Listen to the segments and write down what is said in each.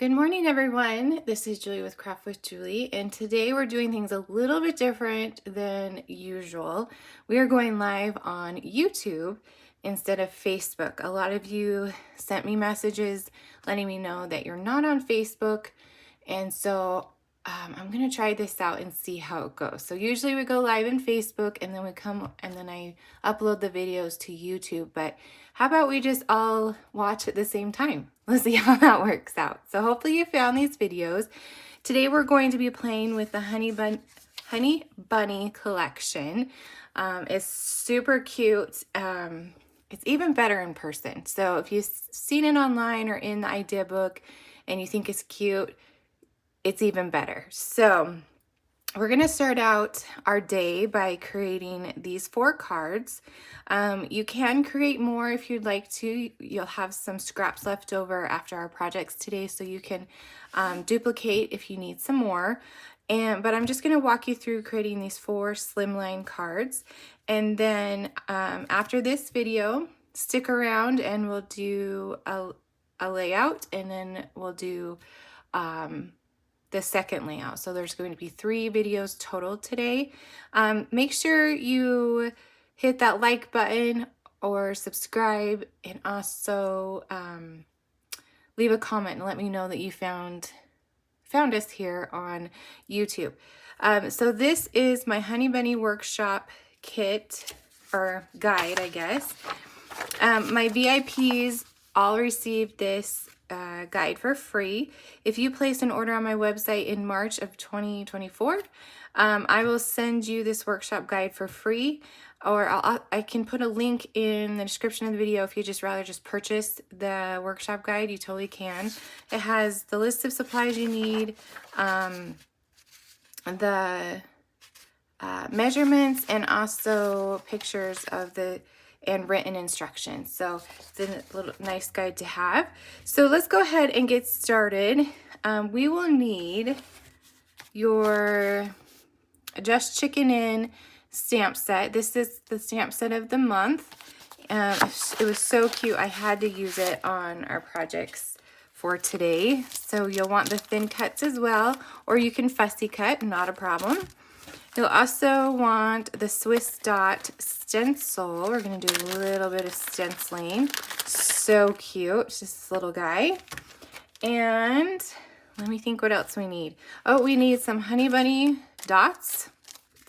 Good morning, everyone. This is Julie with Craft with Julie, and today we're doing things a little bit different than usual. We are going live on YouTube instead of Facebook. A lot of you sent me messages letting me know that you're not on Facebook, and so I'm gonna try this out and see how it goes. So usually we go live in Facebook and then I upload the videos to YouTube, but how about we just all watch at the same time? Let's see how that works out. So hopefully you found these videos. Today we're going to be playing with the Honey Bunny collection. It's super cute. It's even better in person. So if you've seen it online or in the idea book and you think it's cute, it's even better. So we're going to start out our day by creating these 4 cards. You can create more if you'd like to. You'll have some scraps left over after our projects today, so you can duplicate if you need some more. But I'm just going to walk you through creating these 4 Slimline cards. And then after this video, stick around and we'll do a layout, and then we'll do the second layout. So there's going to be 3 videos total today. Make sure you hit that like button or subscribe, and also leave a comment and let me know that you found us here on YouTube. So this is my Honey Bunny workshop kit, or guide, I guess. My VIPs all received this guide for free. If you place an order on my website in March of 2024, I will send you this workshop guide for free, or I can put a link in the description of the video if you just rather just purchase the workshop guide. You totally can. It has the list of supplies you need, the measurements, and also pictures of and written instructions. So it's a little nice guide to have. So let's go ahead and get started. We will need your Just Chicken In stamp set. This is the stamp set of the month. It was so cute. I had to use it on our projects for today. So you'll want the thin cuts as well, or you can fussy cut, not a problem. You'll also want the Swiss Dot Stencil. We're going to do a little bit of stenciling. So cute. It's just this little guy. And let me think what else we need. Oh, we need some Honey Bunny dots.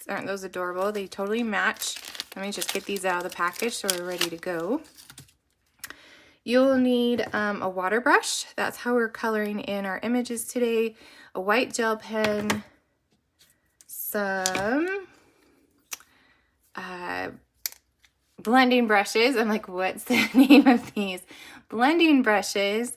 Aren't those adorable? They totally match. Let me just get these out of the package so we're ready to go. You'll need a water brush. That's how we're coloring in our images today. A white gel pen. Some blending brushes. I'm like, what's the name of these? Blending brushes.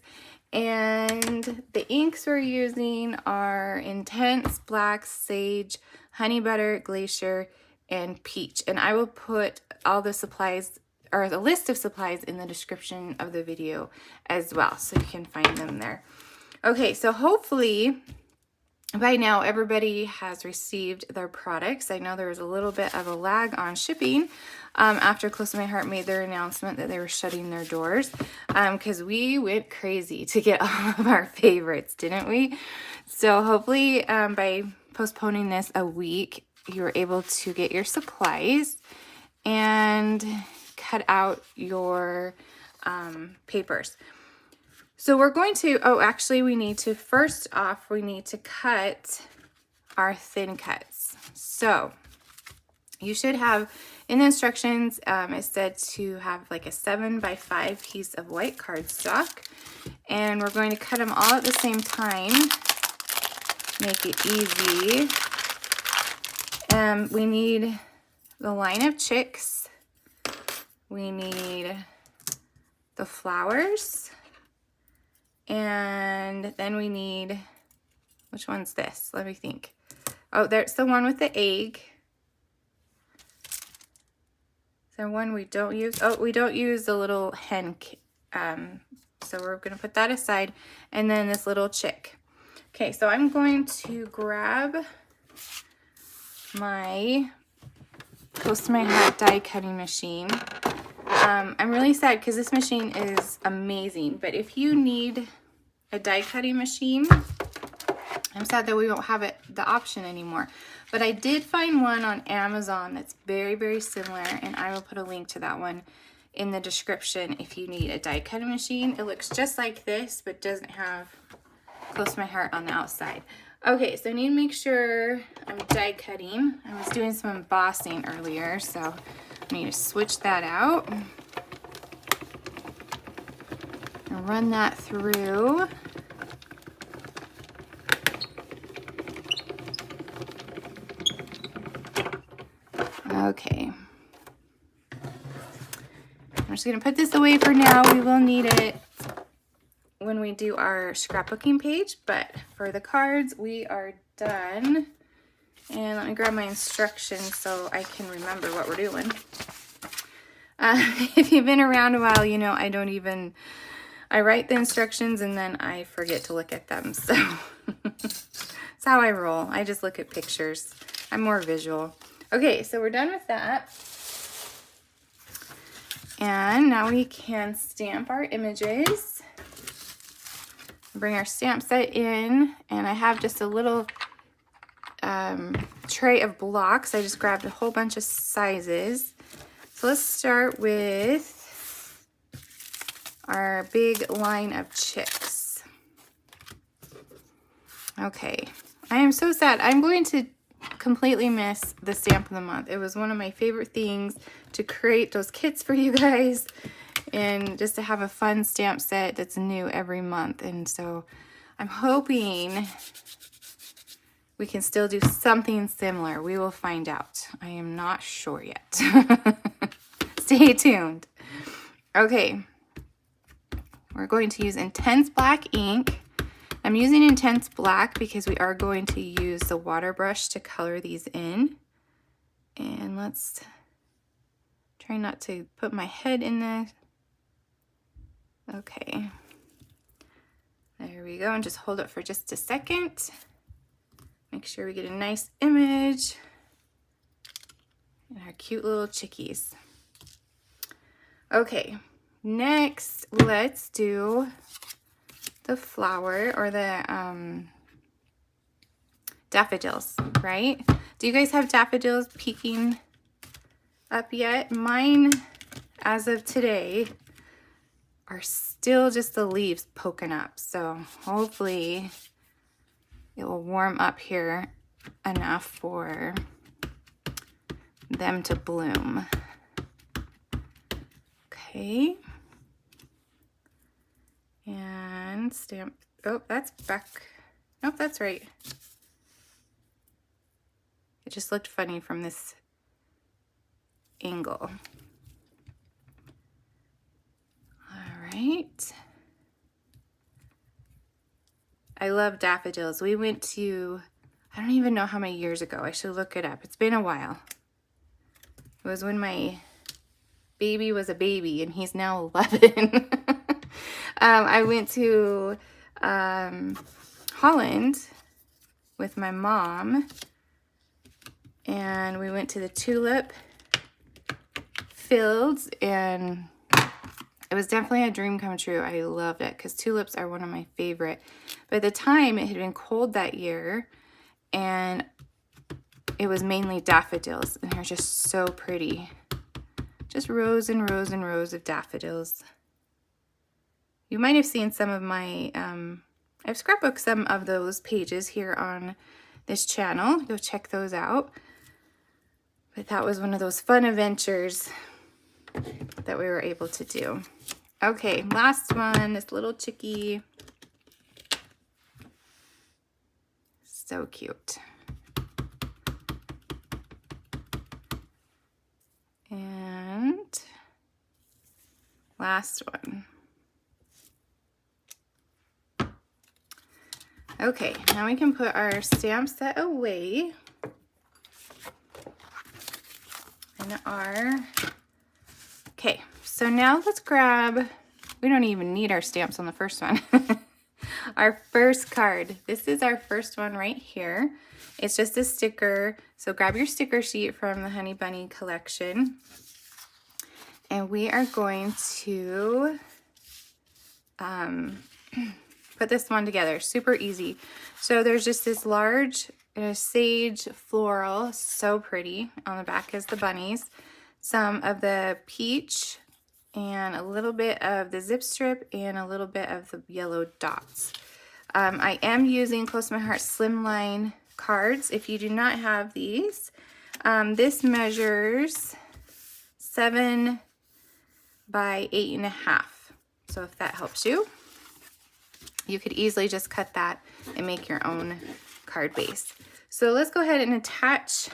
And the inks we're using are Intense, Black, Sage, Honey Butter, Glacier, and Peach. And I will put all the supplies, or the list of supplies, in the description of the video as well, so you can find them there. Okay, so hopefully by now everybody has received their products. I know there was a little bit of a lag on shipping after Close to My Heart made their announcement that they were shutting their doors, because we went crazy to get all of our favorites, didn't we? So hopefully by postponing this a week, you're able to get your supplies and cut out your papers. So we're going to, actually we need to, first off, we need to cut our thin cuts. So you should have, in the instructions, it said to have like a 7x5 piece of white cardstock. And we're going to cut them all at the same time, make it easy. We need the line of chicks. We need the flowers. And then we need, which one's this? Let me think. Oh, there's the one with the egg. Is there one we don't use? Oh, we don't use the little hen. So we're going to put that aside. And then this little chick. Okay, so I'm going to grab my Close to My Heart die cutting machine. I'm really sad because this machine is amazing, but if you need a die cutting machine. I'm sad that we won't have the option anymore. But I did find one on Amazon that's very, very similar, and I will put a link to that one in the description if you need a die cutting machine. It looks just like this, but doesn't have close to my heart on the outside. Okay, so I need to make sure I'm die cutting. I was doing some embossing earlier, so I need to switch that out and run that through. Okay. I'm just gonna put this away for now. We will need it when we do our scrapbooking page, but for the cards, we are done. And let me grab my instructions so I can remember what we're doing. If you've been around a while, you know I write the instructions and then I forget to look at them. So that's how I roll. I just look at pictures. I'm more visual. Okay, so we're done with that. And now we can stamp our images. Bring our stamp set in, and I have just a little tray of blocks. I just grabbed a whole bunch of sizes. So let's start with our big line of chicks. Okay, I am so sad. I'm going to completely miss the stamp of the month. It was one of my favorite things to create those kits for you guys, and just to have a fun stamp set that's new every month. And so I'm hoping we can still do something similar. We will find out. I am not sure yet. Stay tuned. Okay, we're going to use Intense Black ink. I'm using Intense Black because we are going to use the water brush to color these in. And let's try not to put my head in there. Okay, there we go, and just hold it for just a second. Make sure we get a nice image and our cute little chickies. Okay, next let's do the flower, or the daffodils, right? Do you guys have daffodils peeking up yet? Mine, as of today, are still just the leaves poking up. So hopefully it will warm up here enough for them to bloom. Okay. And stamp. Oh, that's back. Nope, that's right. It just looked funny from this angle. Right. I love daffodils. We went to, I don't even know how many years ago. I should look it up. It's been a while. It was when my baby was a baby and he's now 11. I went to Holland with my mom, and we went to the tulip fields, and it was definitely a dream come true. I loved it because tulips are one of my favorite. But at the time, it had been cold that year, and it was mainly daffodils, and they're just so pretty. Just rows and rows and rows of daffodils. You might have seen some of my, I've scrapbooked some of those pages here on this channel. Go check those out. But that was one of those fun adventures that we were able to do. Okay, last one, this little chickie. So cute. And last one. Okay, now we can put our stamp set away. And okay, so now let's grab, we don't even need our stamps on the first one. Our first card. This is our first one right here. It's just a sticker. So grab your sticker sheet from the Honey Bunny collection. And we are going to put this one together. Super easy. So there's just this large sage floral, so pretty. On the back is the bunnies. Some of the peach and a little bit of the zip strip and a little bit of the yellow dots. I am using Close to My Heart Slimline cards. If you do not have these, this measures 7 by 8.5. So if that helps you, you could easily just cut that and make your own card base. So let's go ahead and attach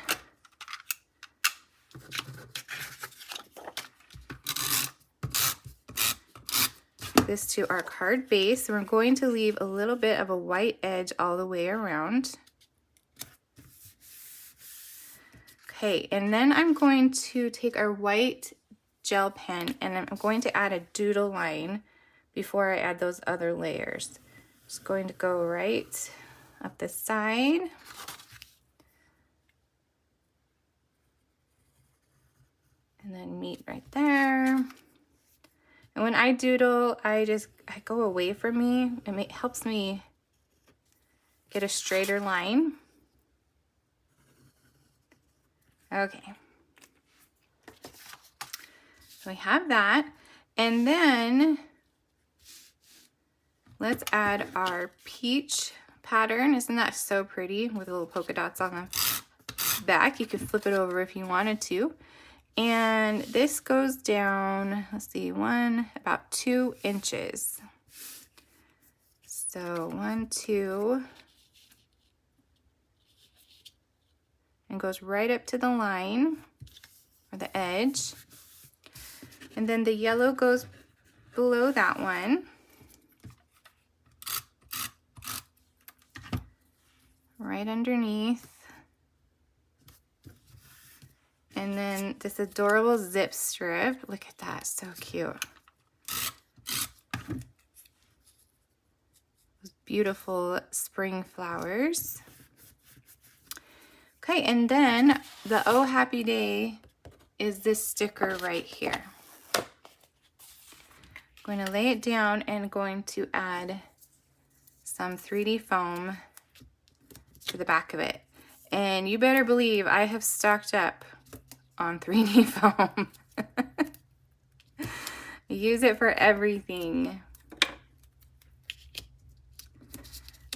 this to our card base. We're going to leave a little bit of a white edge all the way around. Okay, and then I'm going to take our white gel pen and I'm going to add a doodle line before I add those other layers. Just going to go right up the side. And then meet right there. And when I doodle, I go away from me. It helps me get a straighter line. Okay. So we have that. And then let's add our peach pattern. Isn't that so pretty with little polka dots on the back? You could flip it over if you wanted to. And this goes down, let's see, about 2 inches. So 1, 2, and goes right up to the line or the edge. And then the yellow goes below that one. Right underneath. And then this adorable zip strip. Look at that, so cute. Those beautiful spring flowers. Okay, and then the Oh Happy Day is this sticker right here. I'm going to lay it down and going to add some 3D foam to the back of it. And you better believe I have stocked up on 3D foam. Use it for everything.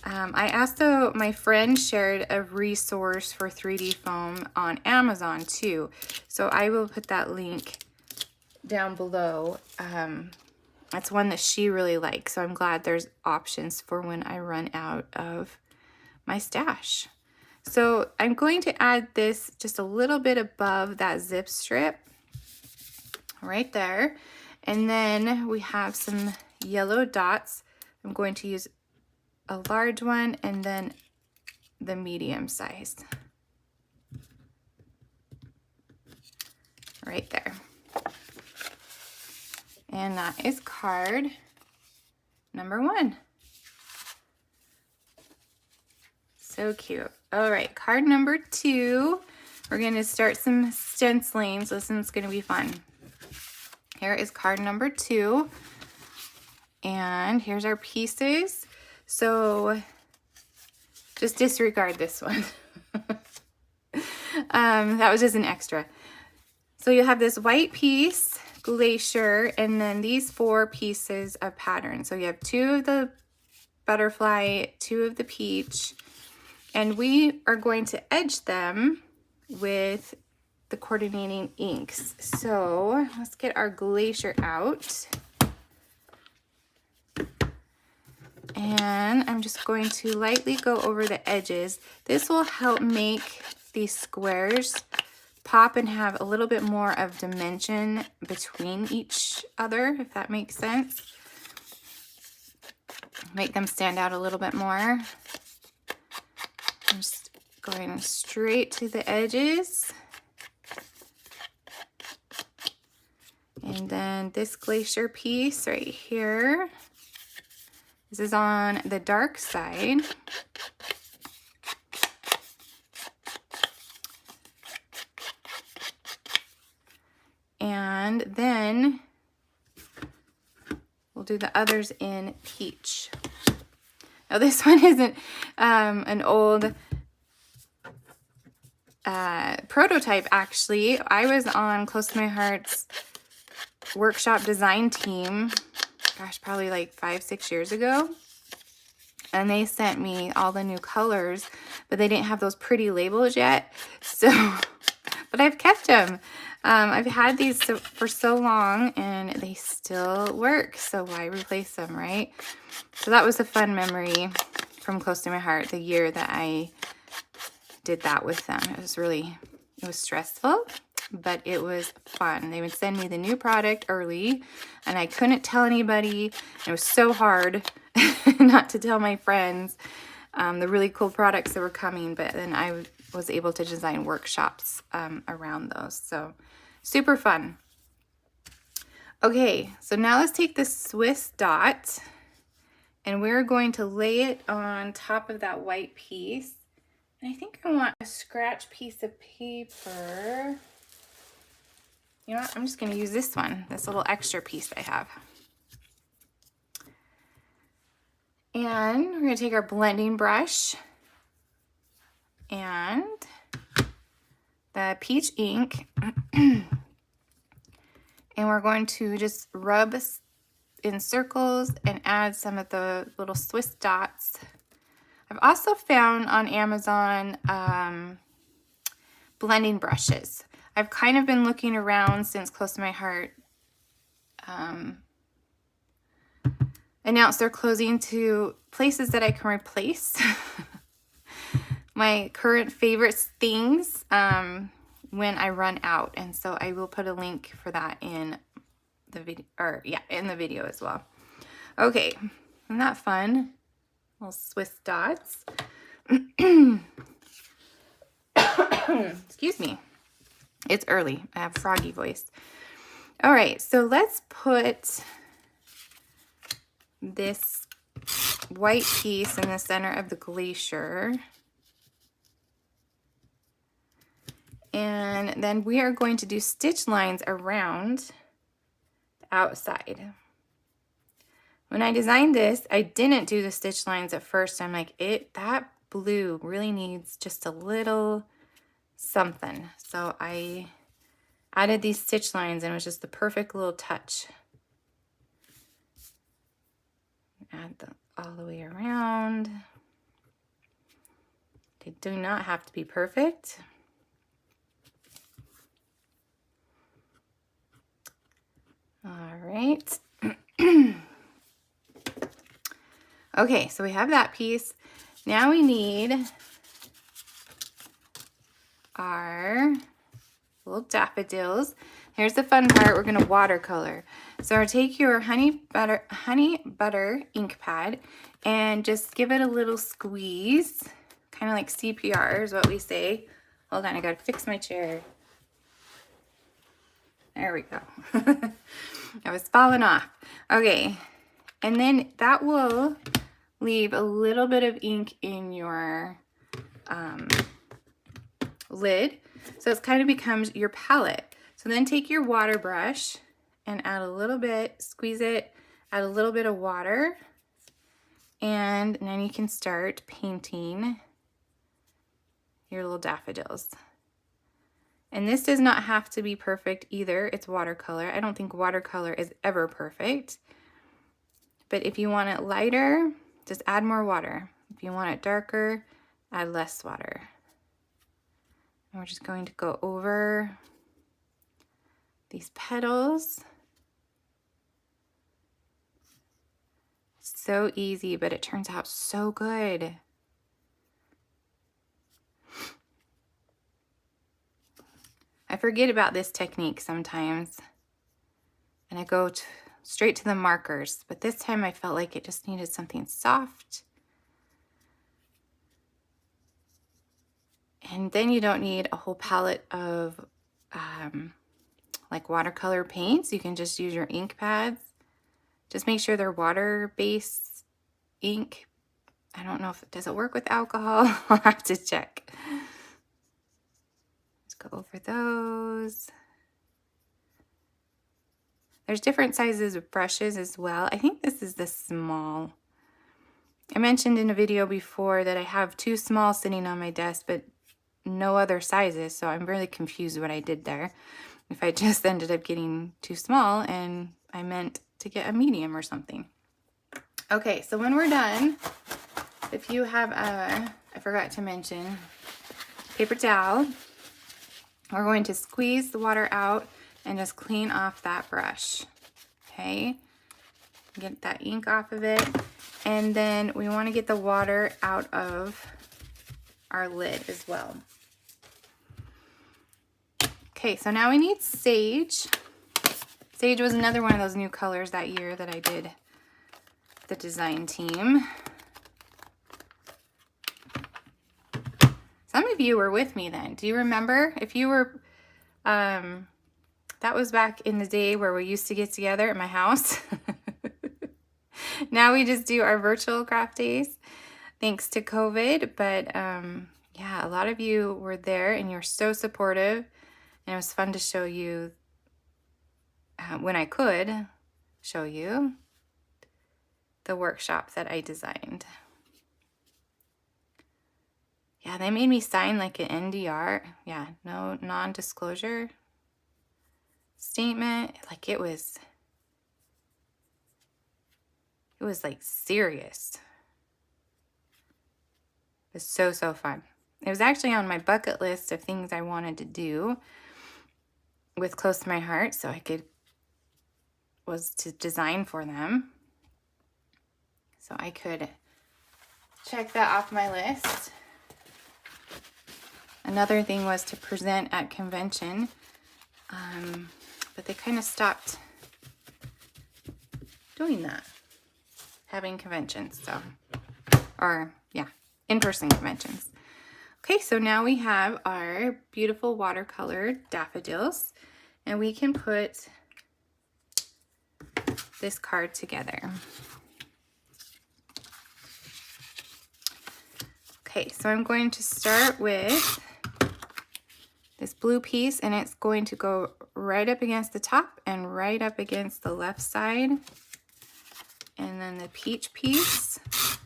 I also, my friend shared a resource for 3D foam on Amazon too. So I will put that link down below. That's one that she really likes. So I'm glad there's options for when I run out of my stash. So I'm going to add this just a little bit above that zip strip right there. And then we have some yellow dots. I'm going to use a large one and then the medium size. Right there. And that is card number 1. So cute. All right, card number 2. We're going to start some stenciling. So this one's going to be fun. Here is card number 2. And here's our pieces. So just disregard this one. That was just an extra. So you have this white piece, Glacier, and then these 4 pieces of pattern. So you have 2 of the butterfly, 2 of the peach, and we are going to edge them with the coordinating inks. So let's get our Glacier out. And I'm just going to lightly go over the edges. This will help make these squares pop and have a little bit more of dimension between each other, if that makes sense. Make them stand out a little bit more. I'm just going straight to the edges. And then this Glacier piece right here. This is on the dark side. And then we'll do the others in peach. Oh, this one isn't an old prototype, actually. I was on Close to My Heart's workshop design team, gosh, probably like 5-6 years ago. And they sent me all the new colors, but they didn't have those pretty labels yet. So, but I've kept them. I've had these for so long and they still work. So why replace them, right? So that was a fun memory from Close to My Heart, the year that I did that with them. It was stressful, but it was fun. They would send me the new product early and I couldn't tell anybody. It was so hard not to tell my friends the really cool products that were coming, but then I was able to design workshops around those. So super fun. Okay, so now let's take this Swiss dot and we're going to lay it on top of that white piece. And I think I want a scratch piece of paper. You know what? I'm just going to use this one, this little extra piece I have. And we're going to take our blending brush and the peach ink and we're going to just rub in circles and add some of the little Swiss dots. I've also found on Amazon blending brushes. I've kind of been looking around since Close to My Heart announced they're closing to places that I can replace my current favorite things when I run out. And so I will put a link for that in the video, or yeah, in the video as well. Okay, isn't that fun? Little Swiss dots. Excuse me. It's early. I have froggy voice. All right, so let's put this white piece in the center of the Glacier. And then we are going to do stitch lines around the outside. When I designed this, I didn't do the stitch lines at first. I'm like, that blue really needs just a little something. So I added these stitch lines and it was just the perfect little touch. Add them all the way around. They do not have to be perfect. All right. Okay, so we have that piece. Now we need our little daffodils. Here's the fun part. We're going to watercolor. So take your honey butter ink pad and just give it a little squeeze, kind of like CPR is what we say. Hold on, I got to fix my chair. There we go. I was falling off. Okay, and then that will leave a little bit of ink in your lid. So it kind of becomes your palette. So then take your water brush and add a little bit, squeeze it, add a little bit of water, and then you can start painting your little daffodils. And this does not have to be perfect either. It's watercolor. I don't think watercolor is ever perfect. But if you want it lighter, just add more water. If you want it darker, add less water. And we're just going to go over these petals. So easy, but it turns out so good. I forget about this technique sometimes, and I go straight to the markers, but this time I felt like it just needed something soft. And then you don't need a whole palette of like watercolor paints. You can just use your ink pads. Just make sure they're water-based ink. I don't know if it does work with alcohol. I'll have to check. Let's go over those. There's different sizes of brushes as well. I think this is the small I mentioned in a video before that I have 2 small sitting on my desk, but no other sizes, so I'm really confused what I did there. If I just ended up getting too small and I meant to get a medium or something. Okay, so when we're done, if you have a, I forgot to mention, paper towel, we're going to squeeze the water out and just clean off that brush. Okay, get that ink off of it. And then we want to get the water out of our lid as well. Okay, so now we need sage. Sage was another one of those new colors that year that I did the design team. Some of you were with me then. Do you remember? If you were, that was back in the day where we used to get together at my house. Now we just do our virtual craft days thanks to COVID. But yeah, a lot of you were there and you're so supportive. And it was fun to show you, when I could show you, the workshop that I designed. Yeah, they made me sign like an NDR. Yeah, no non-disclosure statement. Like it was like serious. It was so fun. It was actually on my bucket list of things I wanted to do with close to my heart, so was to design for them. So I could check that off my list. Another thing was to present at convention, but they kind of stopped doing that, having conventions, so, or yeah, in-person conventions. Okay, so now we have our beautiful watercolor daffodils, and we can put this card together. Okay, so I'm going to start with this blue piece, and it's going to go right up against the top and right up against the left side. And then the peach piece is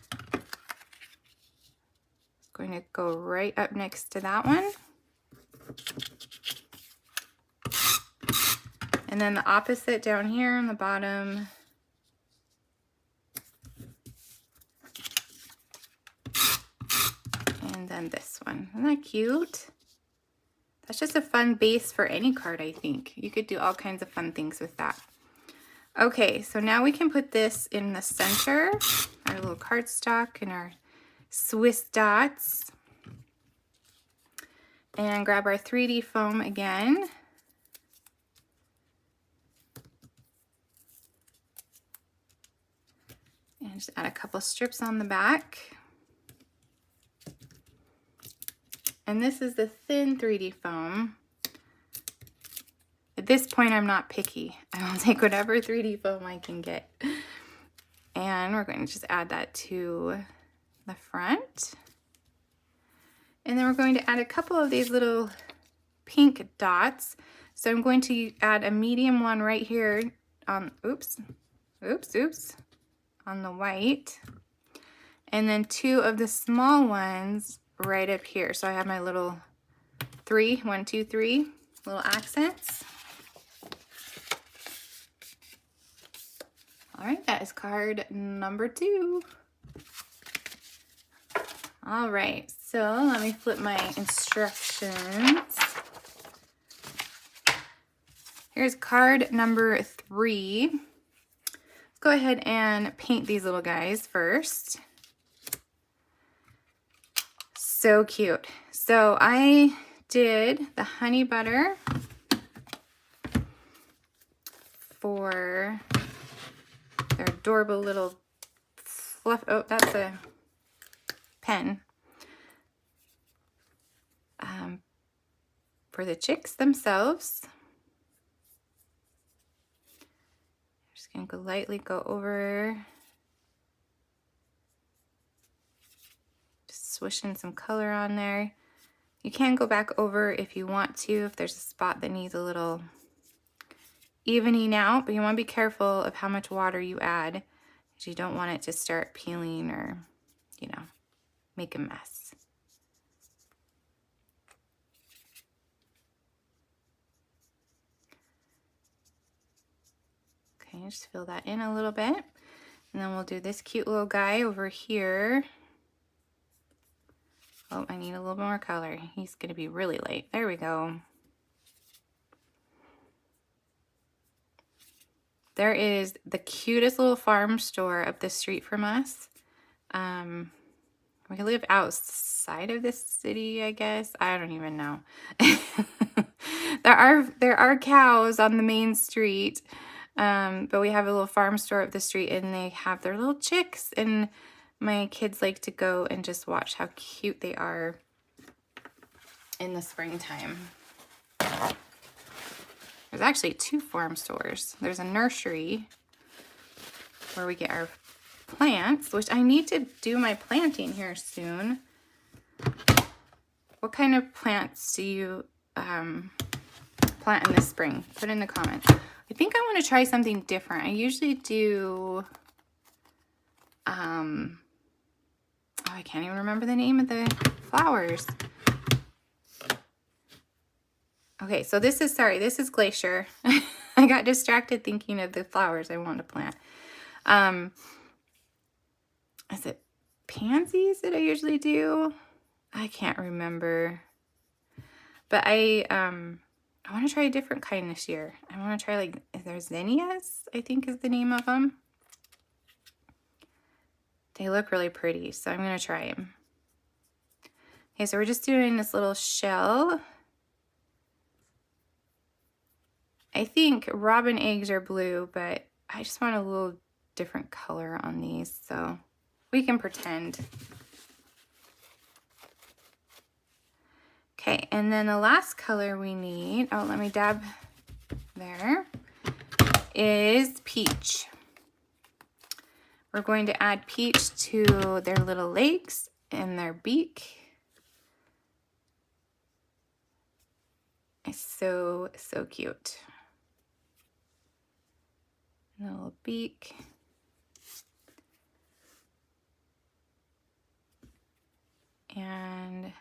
going to go right up next to that one. And then the opposite down here on the bottom. And then this one. Isn't that cute? That's just a fun base for any card, I think. You could do all kinds of fun things with that. Okay, so now we can put this in the center, our little cardstock and our Swiss dots. And grab our 3D foam again. And just add a couple strips on the back. And this is the thin 3D foam. At this point, I'm not picky. I will take whatever 3D foam I can get. And we're going to just add that to the front. And then we're going to add a couple of these little pink dots. So I'm going to add a medium one right here on, oops, on the white. And then 2 of the small ones right up here. So I have my little 1, 2, 3 little accents. All right, that is card number 2. All right, so let me flip my instructions. Here's card number 3. Let's go ahead and paint these little guys first. So cute. So I did the honey butter for their adorable little fluff. Oh, that's a pen. For the chicks themselves. I'm just going to lightly go over. Just swishing some color on there. You can go back over if you want to, if there's a spot that needs a little evening out, but you want to be careful of how much water you add, because you don't want it to start peeling or you know, make a mess. Okay, just fill that in a little bit. And then we'll do this cute little guy over here. Oh, I need a little bit more color. He's gonna be really light. There we go. There is the cutest little farm store up the street from us. We live outside of this city, I guess. I don't even know. There are cows on the main street, but we have a little farm store up the street, and they have their little chicks, and my kids like to go and just watch how cute they are in the springtime. There's actually 2 farm stores. There's a nursery where we get our plants, which I need to do my planting here soon. What kind of plants do you plant in the spring? Put in the comments. I think I want to try something different. I usually do, oh, I can't even remember the name of the flowers. Okay, so this is Glacier. I got distracted thinking of the flowers I want to plant. Is it pansies that I usually do? I can't remember. But I want to try a different kind this year. I want to try, like, there's zinnias, I think is the name of them. They look really pretty, so I'm going to try them. Okay, so we're just doing this little shell. I think robin eggs are blue, but I just want a little different color on these, so we can pretend. Okay, and then the last color we need, oh, let me dab there, is peach. We're going to add peach to their little legs and their beak. It's so, so cute. And a little beak. And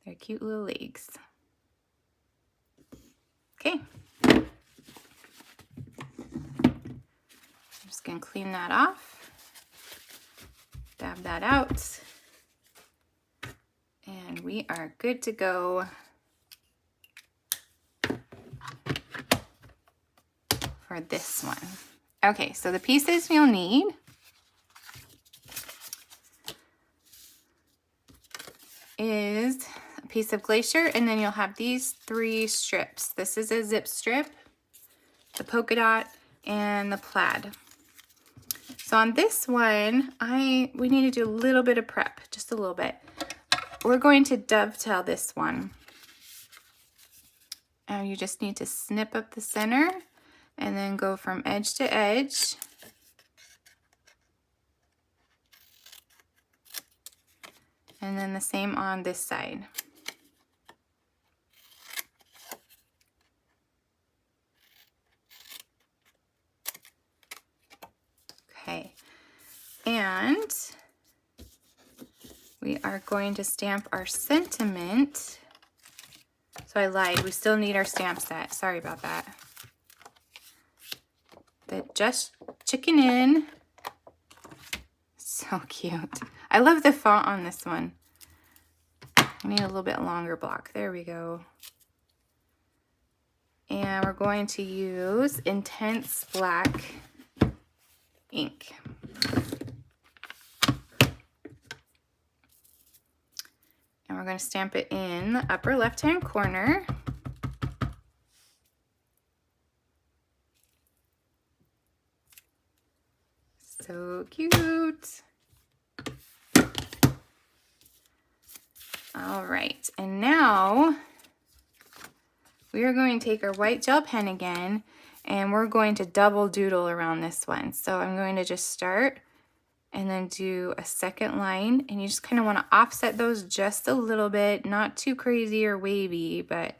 their cute little legs. Okay. I'm just going to clean that off. Dab that out. And we are good to go for this one. Okay, so the pieces you'll need is a piece of Glacier, and then you'll have these 3 strips. This is a zip strip, the polka dot, and the plaid. So on this one, we need to do a little bit of prep, just a little bit. We're going to dovetail this one. And you just need to snip up the center and then go from edge to edge. And then the same on this side. Okay, and we are going to stamp our sentiment. So I lied, we still need our stamp set. Sorry about that. The Just Chicken In. So cute. I love the font on this one. I need a little bit longer block. There we go. And we're going to use Intense Black ink. And we're going to stamp it in the upper left-hand corner. So cute. All right, and now we are going to take our white gel pen again, and we're going to double doodle around this one. So I'm going to just start and then do a second line, and you just kind of want to offset those just a little bit, not too crazy or wavy, but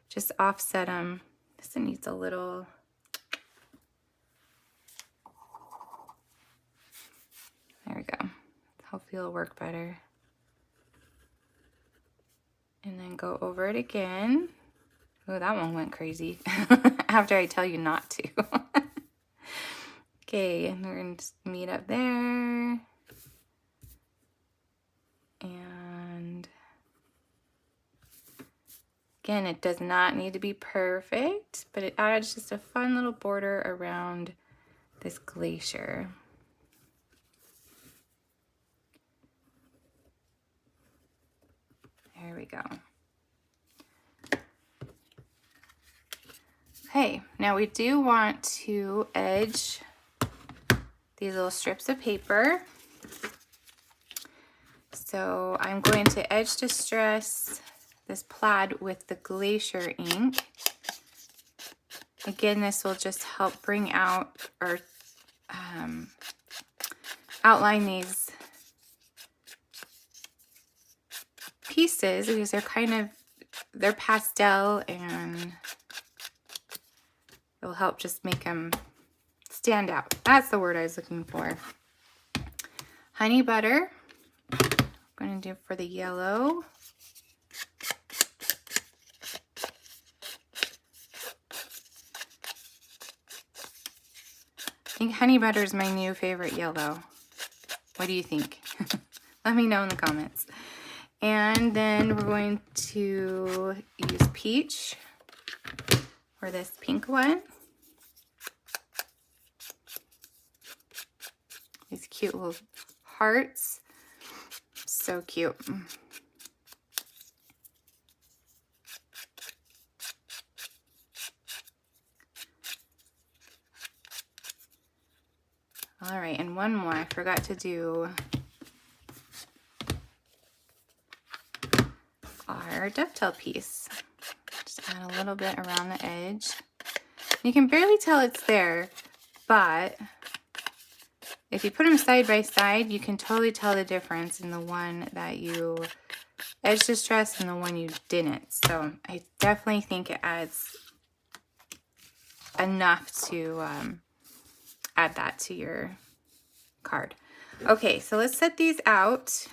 just offset them. This one needs a little, Hopefully it'll work better. And then go over it again. Oh, that one went crazy. After I tell you not to. Okay, and we're going to just meet up there. And again, it does not need to be perfect, but it adds just a fun little border around this glacier. There we go. Okay, now we do want to edge these little strips of paper. So I'm going to edge distress this plaid with the Glacier ink. Again, this will just help bring out or outline these pieces because they're pastel, and it will help just make them stand out. That's the word I was looking for. Honey butter. I'm going to do for the yellow. I think honey butter is my new favorite yellow. What do you think? Let me know in the comments. And then we're going to use peach for this pink one. These cute little hearts. So cute. All right, and one more. I forgot to do our dovetail piece. Just add a little bit around the edge. You can barely tell it's there, but if you put them side by side, you can totally tell the difference in the one that you edge distress and the one you didn't. So I definitely think it adds enough to add that to your card. Okay, so let's set these out.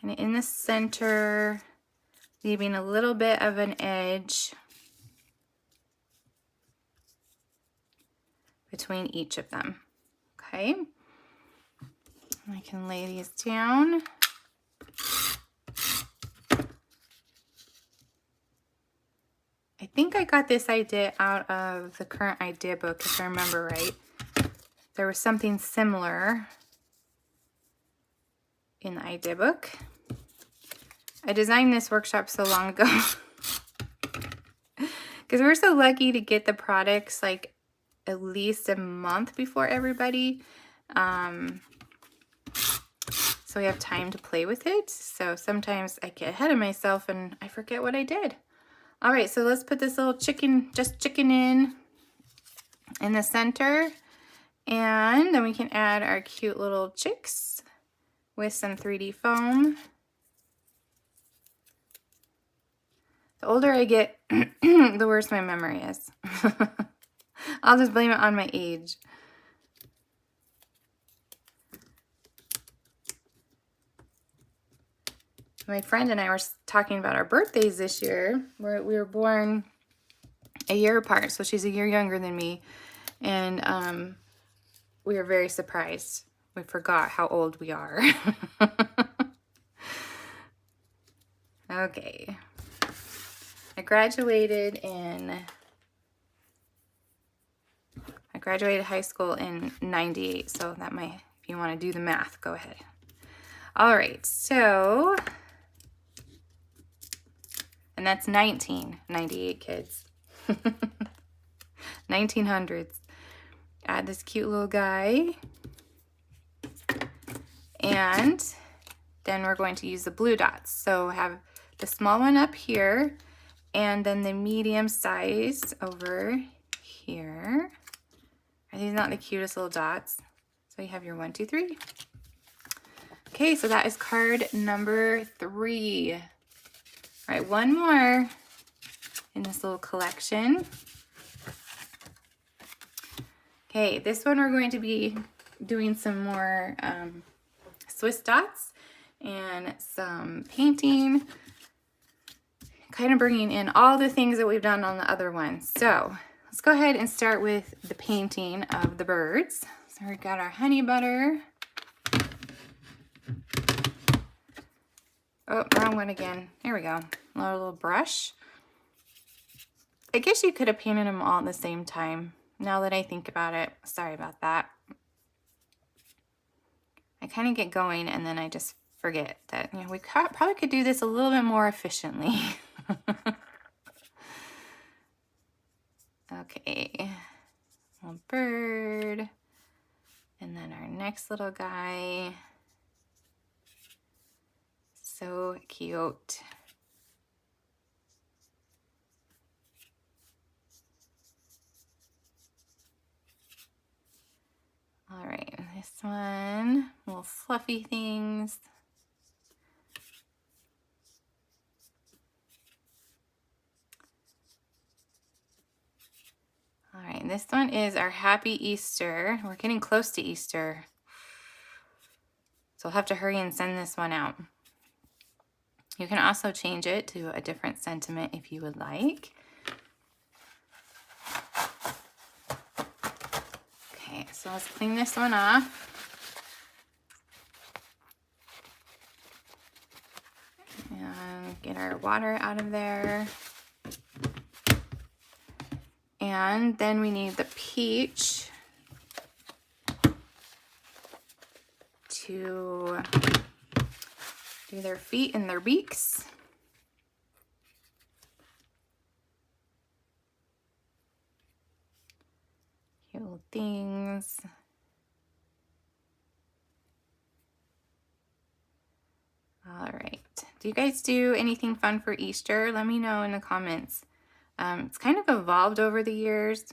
And in the center, leaving a little bit of an edge between each of them. Okay, I can lay these down. I think I got this idea out of the current idea book, if I remember right. There was something similar in the idea book. I designed this workshop so long ago because we're so lucky to get the products like at least a month before everybody. So we have time to play with it. So sometimes I get ahead of myself and I forget what I did. All right, so let's put this little chicken in the center. And then we can add our cute little chicks with some 3D foam. The older I get, the worse my memory is. I'll just blame it on my age. My friend and I were talking about our birthdays this year. We were born a year apart, so she's a year younger than me. And we were very surprised. We forgot how old we are. Okay. I graduated high school in 98, so that might, if you want to do the math, go ahead. All right, so, and that's 1998, kids. 1900s. Add this cute little guy. And then we're going to use the blue dots. So have the small one up here and then the medium size over here. Are these not the cutest little dots? So you have your 1, 2, 3. Okay, so that is card number 3. All right, one more in this little collection. Okay, this one we're going to be doing some more Swiss dots and some painting, kind of bringing in all the things that we've done on the other ones. So let's go ahead and start with the painting of the birds. So we've got our honey butter. Oh, wrong one again. There we go. A little brush. I guess you could have painted them all at the same time. Now that I think about it, sorry about that. I kind of get going and then I just forget that, you know, we probably could do this a little bit more efficiently. Okay, little bird, and then our next little guy. So cute. All right, this one, little fluffy things. All right, this one is our Happy Easter. We're getting close to Easter, so I'll have to hurry and send this one out. You can also change it to a different sentiment if you would like. Okay, so let's clean this one off. And get our water out of there. And then we need the peach to do their feet and their beaks. Cute little things. All right. Do you guys do anything fun for Easter? Let me know in the comments. It's kind of evolved over the years,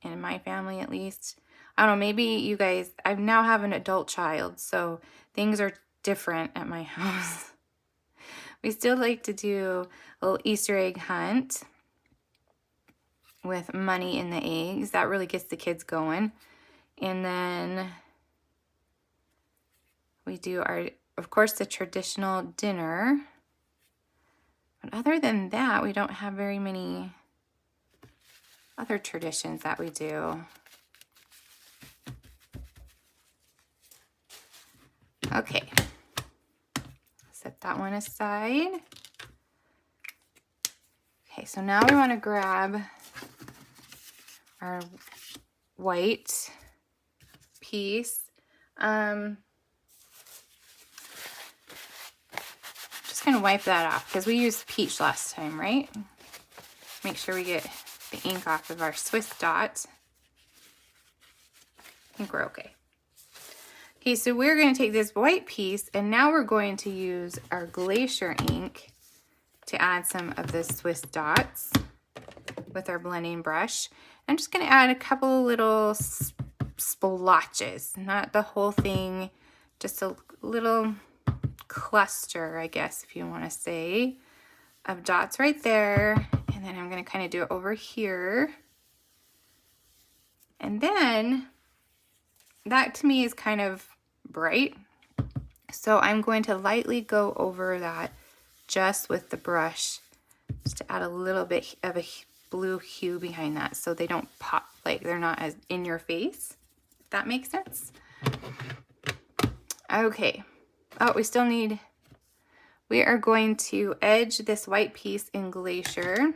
in my family at least. I don't know, maybe you guys, I now have an adult child, so things are different at my house. We still like to do a little Easter egg hunt with money in the eggs. That really gets the kids going. And then we do our, of course, the traditional dinner. But other than that, we don't have very many other traditions that we do. Okay, set that one aside. Okay, so now we want to grab our white piece. Just gonna wipe that off because we used peach last time, right? Make sure we get the ink off of our Swiss dot. I think we're okay. Okay, so we're going to take this white piece and now we're going to use our Glacier ink to add some of the Swiss dots with our blending brush. I'm just going to add a couple little splotches, not the whole thing, just a little cluster, I guess, if you want to say, of dots right there. And then I'm going to kind of do it over here. And then that to me is kind of bright. So I'm going to lightly go over that just with the brush, just to add a little bit of a blue hue behind that so they don't pop, like they're not as in your face, if that makes sense. Okay. Oh, we are going to edge this white piece in Glacier.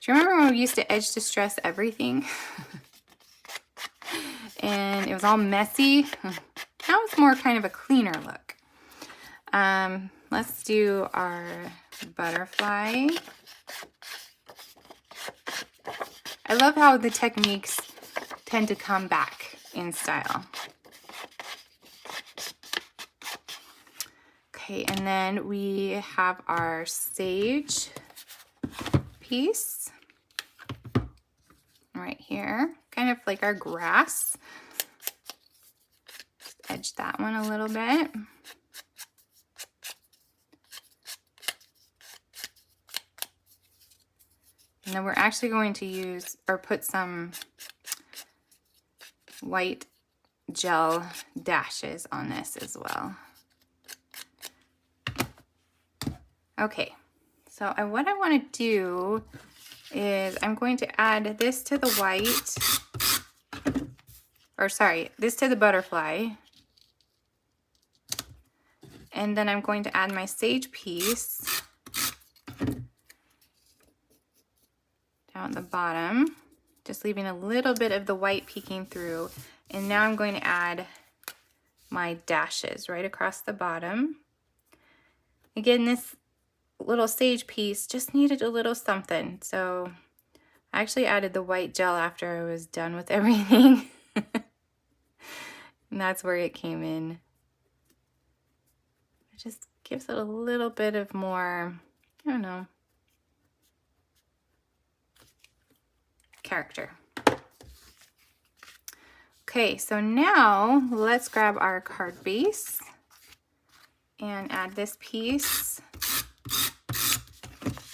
Do you remember when we used to edge distress everything? And it was all messy. Now it's more kind of a cleaner look. Let's do our butterfly. I love how the techniques tend to come back in style. Okay, and then we have our sage piece right here, kind of like our grass. Just edge that one a little bit. And then we're actually going to use or put some white gel dashes on this as well. Okay, so what I want to do is I'm going to add this to the white, or sorry, this to the butterfly. And then I'm going to add my sage piece down at the bottom, just leaving a little bit of the white peeking through. And now I'm going to add my dashes right across the bottom. Again, this little sage piece just needed a little something. So I actually added the white gel after I was done with everything. And that's where it came in. It just gives it a little bit of more, I don't know, character. Okay, so now let's grab our card base and add this piece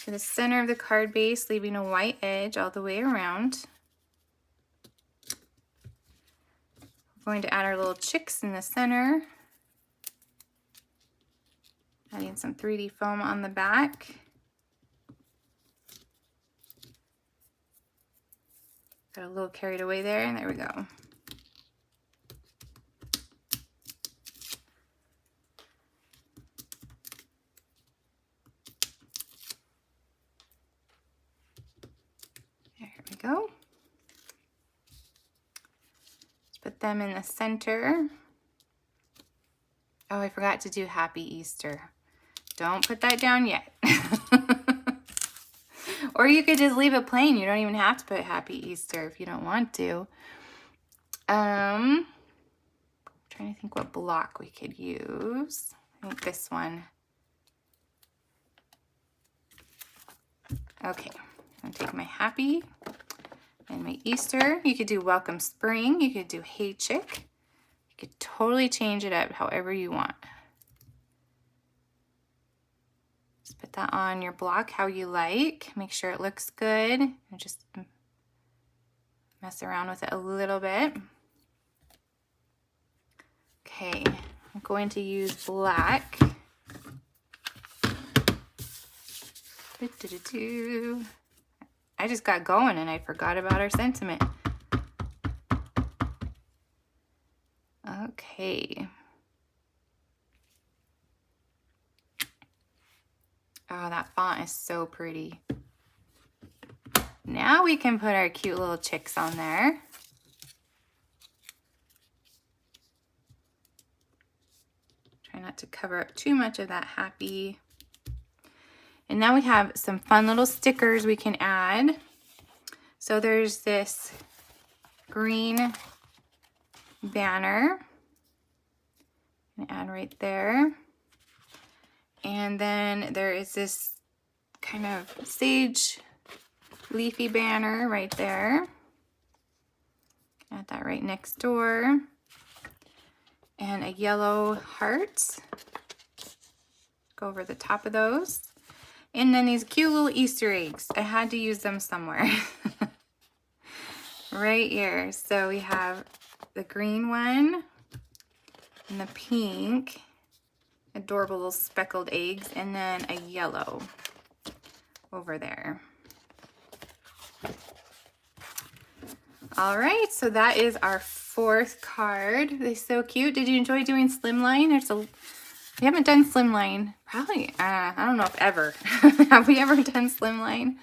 to the center of the card base, leaving a white edge all the way around. We're going to add our little chicks in the center. Adding some 3D foam on the back. Got a little carried away there, and there we go. There we go. Let's put them in the center. Oh, I forgot to do Happy Easter. Don't put that down yet. Or you could just leave it plain. You don't even have to put Happy Easter if you don't want to. I'm trying to think what block we could use. I think this one. Okay, I'm gonna take my Happy and my Easter. You could do Welcome Spring. You could do Hey Chick. You could totally change it up however you want. Just put that on your block how you like. Make sure it looks good. And just mess around with it a little bit. Okay, I'm going to use black. I just got going and I forgot about our sentiment. Okay. Oh, that font is so pretty. Now we can put our cute little chicks on there. Try not to cover up too much of that Happy. And now we have some fun little stickers we can add. So there's this green banner. I'm gonna add right there. And then there is this kind of sage leafy banner right there. Add that right next door. And a yellow heart. Go over the top of those. And then these cute little Easter eggs. I had to use them somewhere. Right here. So we have the green one and the pink. Adorable little speckled eggs. And then a yellow over there. All right, so that is our fourth card. They're so cute. Did you enjoy doing Slimline? We haven't done Slimline. Probably, I don't know if ever. Have we ever done Slimline?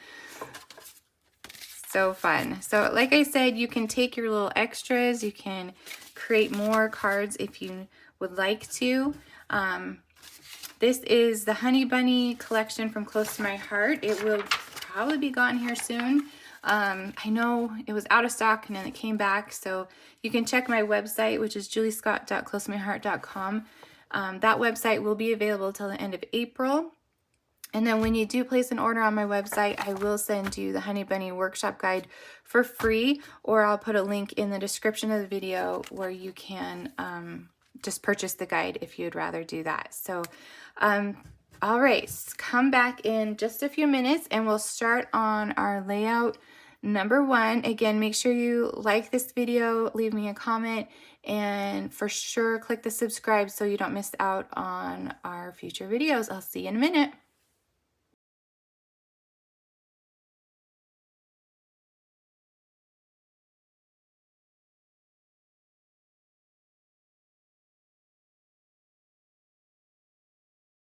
So fun. So like I said, you can take your little extras. You can create more cards if you would like to. This is the Honey Bunny collection from Close to My Heart. It will probably be gone here soon. I know it was out of stock and then it came back, so you can check my website, which is juliescott.closetomyheart.com. That website will be available till the end of April. And then when you do place an order on my website, I will send you the Honey Bunny Workshop Guide for free, or I'll put a link in the description of the video where you can just purchase the guide if you'd rather do that. So All right, come back in just a few minutes and we'll start on our layout number 1. Again, make sure you like this video, leave me a comment, and for sure click the subscribe so you don't miss out on our future videos. I'll see you in a minute.